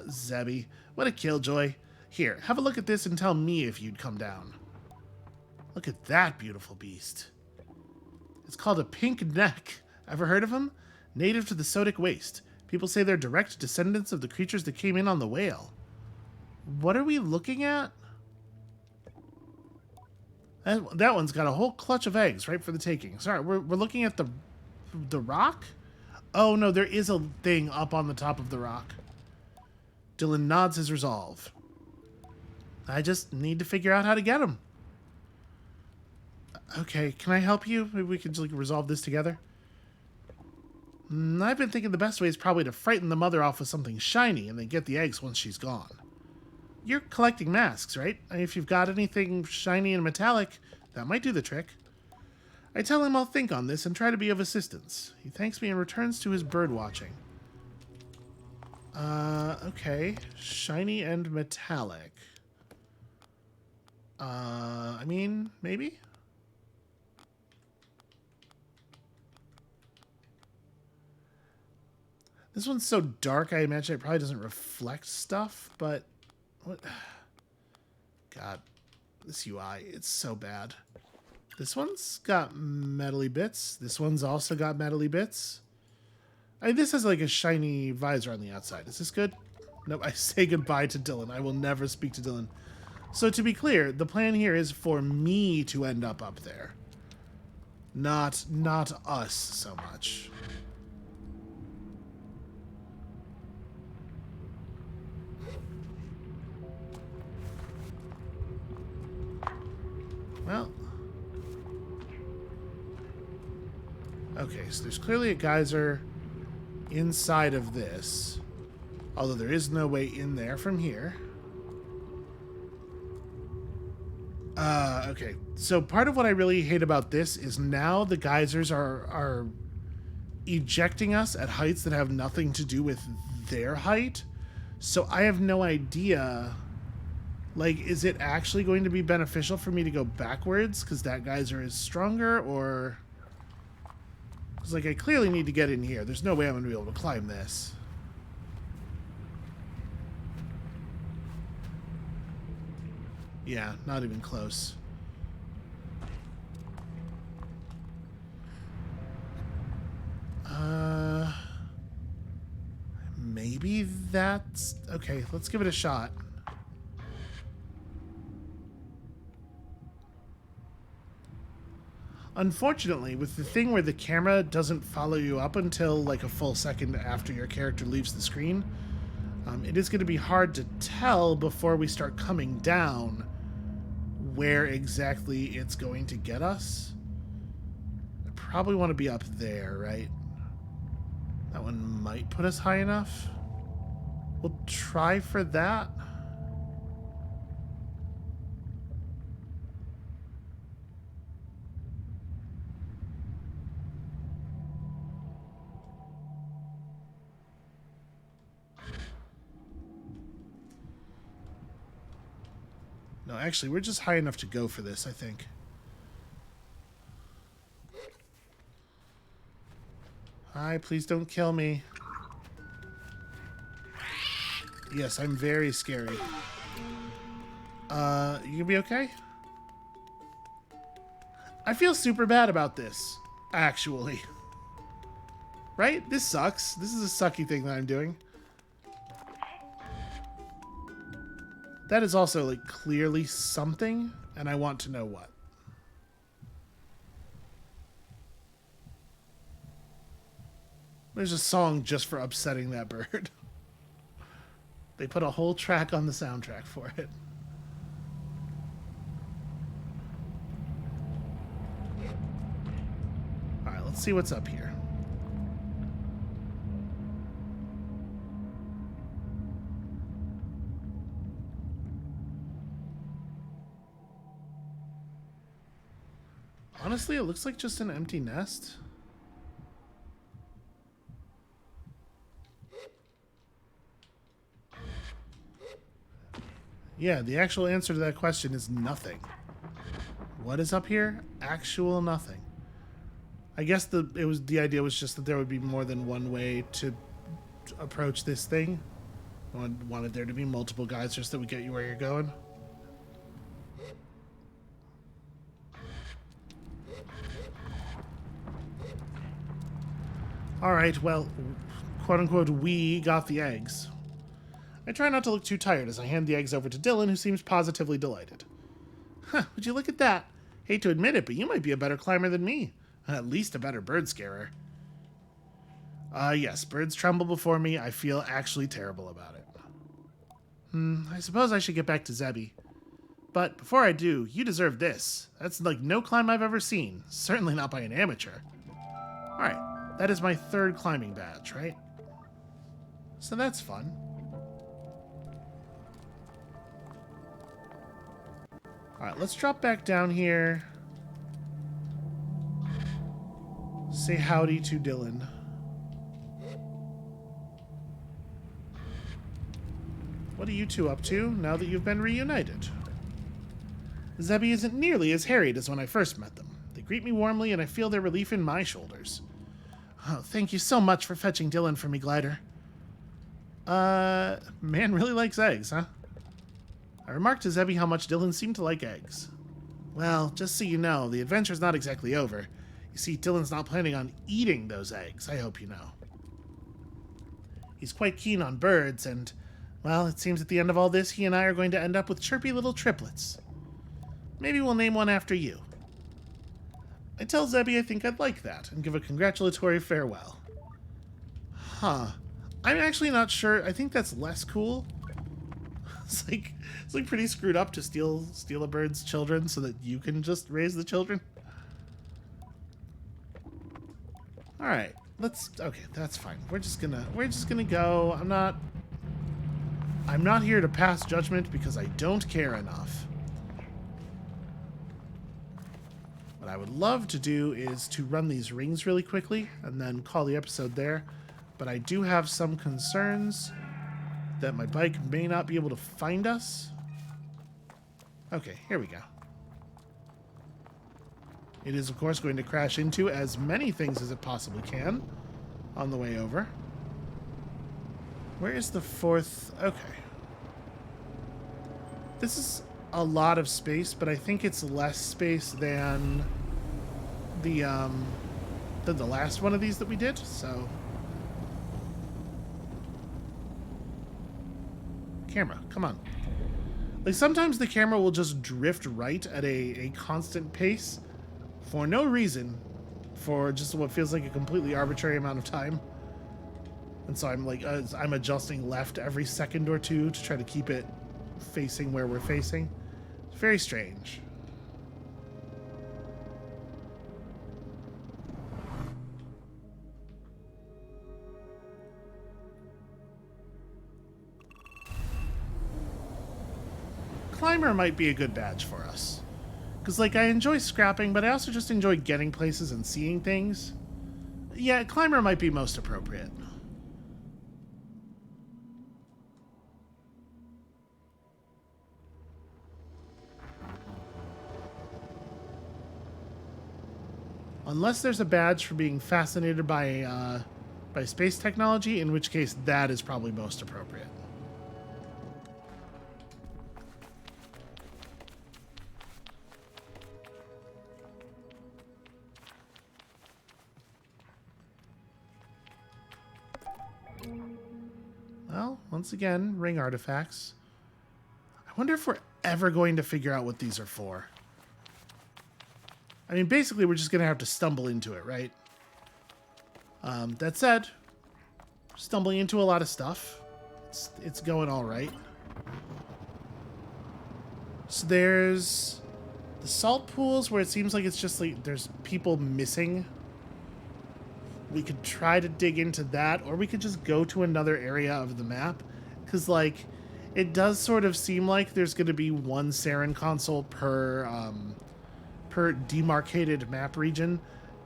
Zebby, what a killjoy. Here, have a look at this and tell me if you'd come down. Look at that beautiful beast. It's called a pink neck. Ever heard of them? Native to the Sodic Waste. People say they're direct descendants of the creatures that came in on the whale. What are we looking at? That one's got a whole clutch of eggs right for the taking. Sorry, we're looking at the rock? Oh, no, there is a thing up on the top of the rock. Dylan nods his resolve. I just need to figure out how to get him. Okay, can I help you? Maybe we can just resolve this together. I've been thinking the best way is probably to frighten the mother off with something shiny and then get the eggs once she's gone. You're collecting masks, right? If you've got anything shiny and metallic, that might do the trick. I tell him I'll think on this and try to be of assistance. He thanks me and returns to his bird watching. Okay. Shiny and metallic. I mean, maybe? This one's so dark, I imagine it probably doesn't reflect stuff, but... What? God, this UI, it's so bad. This one's got metally bits. This one's also got metally bits. This has like a shiny visor on the outside. Is this good? Nope, I say goodbye to Dylan. I will never speak to Dylan. So to be clear, the plan here is for me to end up there. Not us so much. Well, okay, so there's clearly a geyser inside of this, although there is no way in there from here. Okay, so part of what I really hate about this is now the geysers are ejecting us at heights that have nothing to do with their height, so I have no idea... Like, is it actually going to be beneficial for me to go backwards because that geyser is stronger, or... Because, like, I clearly need to get in here. There's no way I'm going to be able to climb this. Yeah, not even close. Maybe that's... Okay, let's give it a shot. Unfortunately, with the thing where the camera doesn't follow you up until like a full second after your character leaves the screen, it is going to be hard to tell before we start coming down where exactly it's going to get us. I probably want to be up there, right? That one might put us high enough. We'll try for that. No, actually, we're just high enough to go for this, I think. Hi, please don't kill me. Yes, I'm very scary. You gonna be okay? I feel super bad about this, actually. Right? This sucks. This is a sucky thing that I'm doing. That is also, like, clearly something, and I want to know what. There's a song just for upsetting that bird. They put a whole track on the soundtrack for it. Alright, let's see what's up here. Honestly, it looks like just an empty nest. Yeah, the actual answer to that question is nothing. What is up here? Actual nothing. I guess the idea was just that there would be more than one way to approach this thing. I wanted there to be multiple guides just that would get you where you're going. Alright, well, quote-unquote, we got the eggs. I try not to look too tired as I hand the eggs over to Dylan, who seems positively delighted. Huh, would you look at that? Hate to admit it, but you might be a better climber than me. At least a better bird scarer. Yes, birds tremble before me. I feel actually terrible about it. I suppose I should get back to Zebby. But before I do, you deserve this. That's like no climb I've ever seen. Certainly not by an amateur. Alright. That is my third climbing badge, right? So that's fun. Alright, let's drop back down here. Say howdy to Dylan. What are you two up to now that you've been reunited? Zebby isn't nearly as harried as when I first met them. They greet me warmly and I feel their relief in my shoulders. Oh, thank you so much for fetching Dylan for me, Glider. Man really likes eggs, huh? I remarked to Zebby how much Dylan seemed to like eggs. Well, just so you know, the adventure's not exactly over. You see, Dylan's not planning on eating those eggs, I hope you know. He's quite keen on birds, and, well, it seems at the end of all this, he and I are going to end up with chirpy little triplets. Maybe we'll name one after you. I tell Zebby I think I'd like that, and give a congratulatory farewell. Huh. I'm actually not sure. I think that's less cool. It's like pretty screwed up to steal a bird's children so that you can just raise the children. Alright, okay, that's fine. We're just gonna go. I'm not here to pass judgment because I don't care enough. What I would love to do is to run these rings really quickly and then call the episode there. But I do have some concerns that my bike may not be able to find us. Okay, here we go. It is, of course, going to crash into as many things as it possibly can on the way over. Where is the fourth? Okay. This is a lot of space, but I think it's less space than the last one of these that we did, so Camera, come on. Like, sometimes the camera will just drift right at a constant pace for no reason, for just what feels like a completely arbitrary amount of time. And so I'm like, I'm adjusting left every second or two to try to keep it facing where we're facing. It's very strange. Climber might be a good badge for us. Because, like, I enjoy scrapping, but I also just enjoy getting places and seeing things. Yeah, Climber might be most appropriate. Unless there's a badge for being fascinated by space technology, in which case that is probably most appropriate. Well, once again, ring artifacts. I wonder if we're ever going to figure out what these are for. I mean, basically, we're just going to have to stumble into it, right? That said, stumbling into a lot of stuff. It's going all right. So there's the salt pools where it seems like it's just like there's people missing. We could try to dig into that, or we could just go to another area of the map. Because, like, it does sort of seem like there's going to be one Saren console per demarcated map region.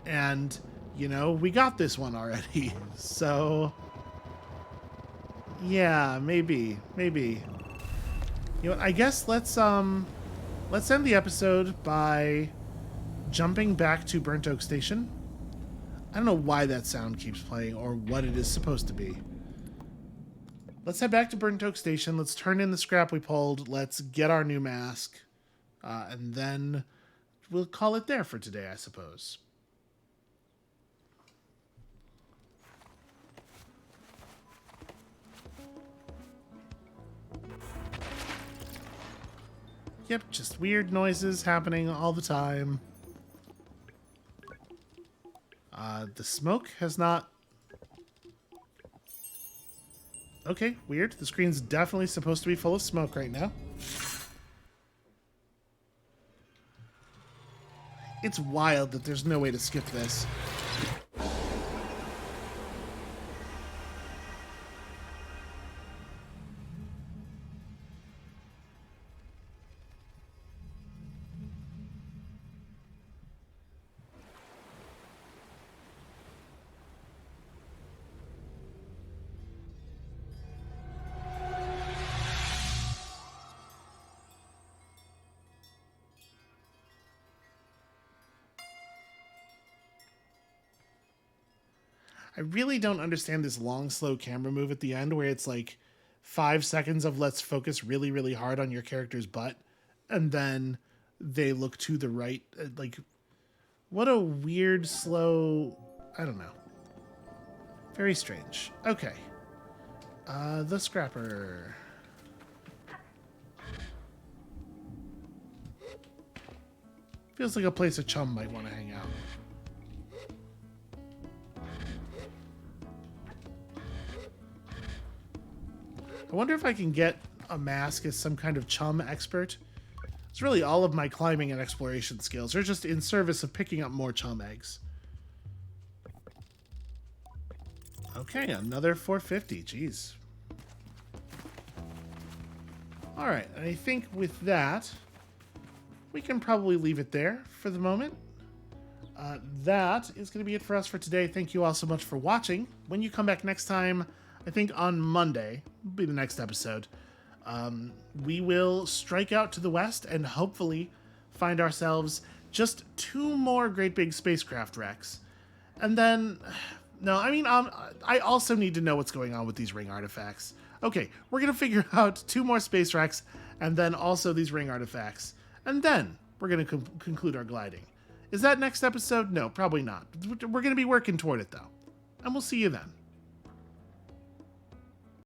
And, you know, we got this one already. So, yeah, maybe. You know what, I guess let's end the episode by jumping back to Burnt Oak Station. I don't know why that sound keeps playing or what it is supposed to be. Let's head back to Burnt Oak Station. Let's turn in the scrap we pulled. Let's get our new mask. And then we'll call it there for today, I suppose. Yep, just weird noises happening all the time. The smoke has not... Okay, weird. The screen's definitely supposed to be full of smoke right now. It's wild that there's no way to skip this. I really don't understand this long, slow camera move at the end where it's like 5 seconds of let's focus really, really hard on your character's butt, and then they look to the right. Like, what a weird, slow... I don't know. Very strange. Okay. The scrapper. Feels like a place a chum might want to hang out. I wonder if I can get a mask as some kind of chum expert. It's really all of my climbing and exploration skills are just in service of picking up more chum eggs. Okay, another 450. Jeez. All right, I think with that, we can probably leave it there for the moment. That is going to be it for us for today. Thank you all so much for watching. When you come back next time, I think on Monday will be the next episode. We will strike out to the west and hopefully find ourselves just 2 more great big spacecraft wrecks. And then, no, I mean, I also need to know what's going on with these ring artifacts. Okay, we're going to figure out 2 more space wrecks and then also these ring artifacts. And then we're going to conclude our gliding. Is that next episode? No, probably not. We're going to be working toward it, though. And we'll see you then.